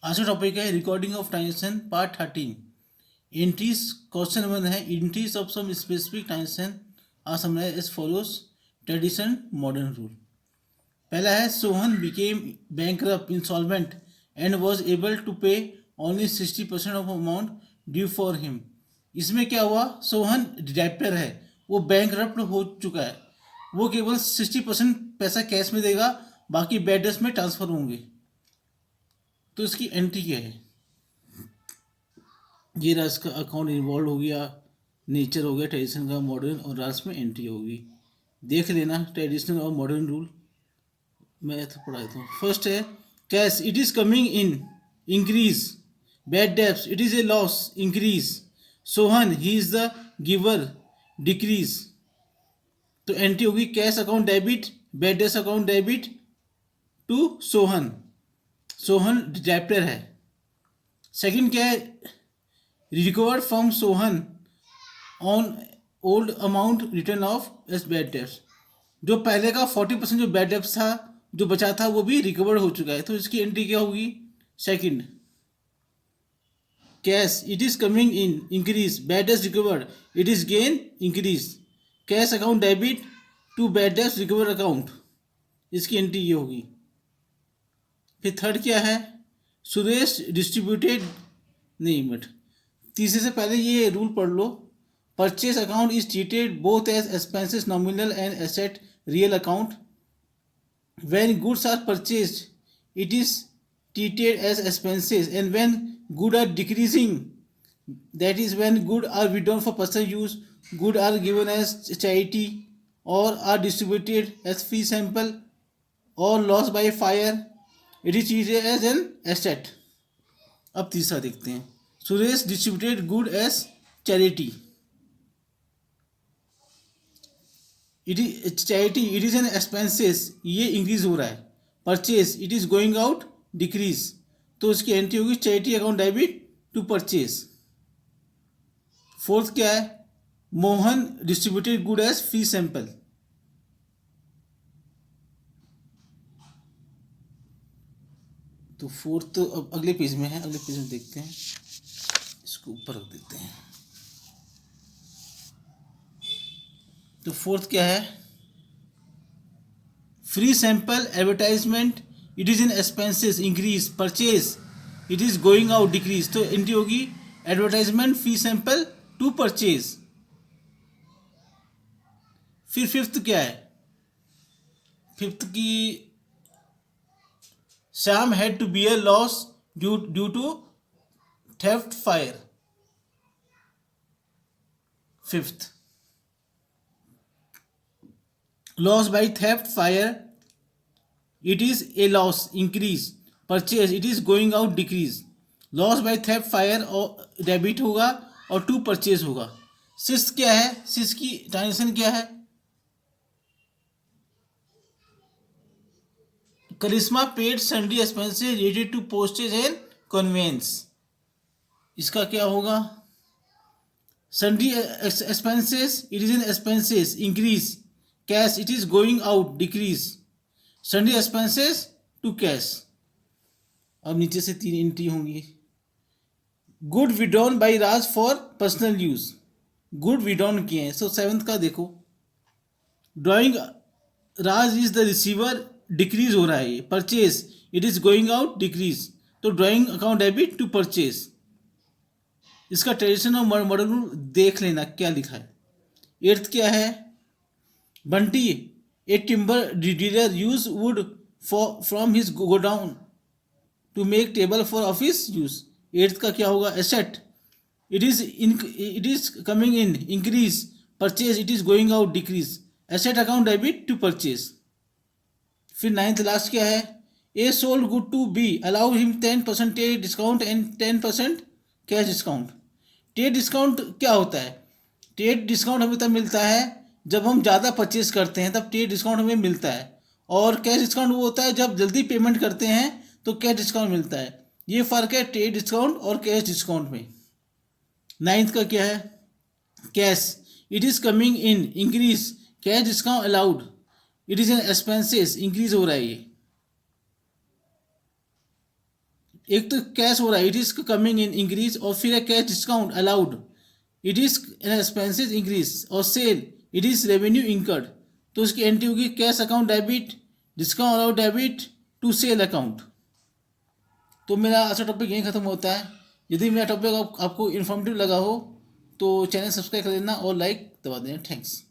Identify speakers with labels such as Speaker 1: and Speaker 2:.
Speaker 1: आज का टॉपिक है recording of transaction part 13। Entries question 1 है entries of some specific transaction are summarised as follows tradition modern rule. पहला है Sohan became bankrupt insolvent and was able to pay only 60% of amount due for him. इसमें क्या हुआ, Sohan debtor है, वो bankrupt हो चुका है, वो केवल 60% पैसा कैश में देगा, बाकी बैड डेट्स में ट्रांसफर होंगे। तो इसकी एंट्री क्या है, ये रहा इसका अकाउंट इन्वॉल्व हो गया, नेचर हो गया ट्रेडिशन का, मॉडर्न, और लास्ट में एंट्री होगी। देख लेना ट्रेडिशनल और मॉडर्न रूल, मैं तो पढ़ा देता हूँ। फर्स्ट है cash, it is coming in increase, bad debts it is a loss increase, Sohan he is the giver decrease. तो एंट्री होगी cash account debit, bad debts account debit to Sohan, Sohan debtor है। Second क्या है, recovered from Sohan on old amount return of as bad debts. जो पहले का 40% जो bad debts था जो बचा था वो भी रिकवर हो चुका है, तो इसकी एंट्री क्या होगी second. Cash, it is coming in increase, bad debts recovered, it is gain increase, cash account debit to bad debts recover account, इसकी एंट्री ये होगी। फिर थर्ड क्या है, सुरेश डिस्ट्रीब्यूटेड, नहीं बट तीसरे से पहले ये रूल पढ़ लो। Purchase account is treated both as expenses nominal and asset real account. When goods are purchased it is treated as expenses, and when good are decreasing, that is when good are withdrawn for personal use, good are given as charity or are distributed as free sample or lost by fire, it is treated as an asset। अब तीसरा देखते हैं, Suresh distributed good as charity, it is charity, it is an expenses, ये increase हो रहा है। Purchase, it is going out decrease, तो इसकी एंट्री होगी charity account debit to purchase. Fourth क्या है, Mohan distributed good as free sample, तो फोर्थ तो अब अगले पेज में है, अगले पेज में देखते हैं, इसको ऊपर रख देते हैं। तो फोर्थ क्या है, free sample advertisement, it is in expenses increase, purchase it is going out decrease, तो एंट्री होगी advertisement free sample to purchase. फिर फिफ्थ क्या है, फिफ्थ की Shyam had to bear loss due to theft fire. Fifth, loss by theft fire, it is a loss increase, purchase it is going out decrease, loss by theft fire और debit होगा और to purchase होगा। Six क्या है, six की transaction क्या है, Karishma paid sundry expenses related to postage and conveyance, इसका क्या होगा, sundry expenses it is in expenses increase, cash it is going out decrease, sundry expenses to cash. अब नीचे से तीन एंट्री होंगी, good withdrawn by Raj for personal use, good withdrawn किए हैं। सो सेवंथ का देखो, drawing Raj is the receiver, decrease हो रहा है ये, purchase it is going out decrease, तो drawing account debit to purchase. इसका ट्रेडिशन और मॉडर्न रूल देख लेना क्या लिखा है। एट्थ क्या है, Bunty a timber dealer use wood from his godown to make table for office use. Eighth का क्या होगा, asset it is coming in increase, purchase it is going out decrease, asset account debit to purchase. फिर ninth last क्या है, a sold good to B allow him 10% trade discount and 10% cash discount. Trade discount क्या होता है, trade discount हमें तब मिलता है जब हम ज़्यादा परचेज करते हैं, तब ट्रेड डिस्काउंट हमें मिलता है, और कैश डिस्काउंट वो होता है जब जल्दी पेमेंट करते हैं तो कैश डिस्काउंट मिलता है। ये फ़र्क है ट्रेड डिस्काउंट और कैश डिस्काउंट में। नाइन्थ का क्या है, cash it is coming in increase, cash discount allowed, it is an expenses increase हो रहा है ये। एक तो कैश हो रहा है, it is coming in increase, और फिर है cash discount allowed, it is an expenses increase, और sale it is revenue incurred. तो उसकी एंट्री होगी cash account debit, discount allowed debit to sale account. तो मेरा अच्छा टॉपिक यहीं ख़त्म होता है। यदि मेरा टॉपिक आपको इन्फॉर्मेटिव लगा हो तो चैनल सब्सक्राइब कर देना और लाइक दबा देना। थैंक्स।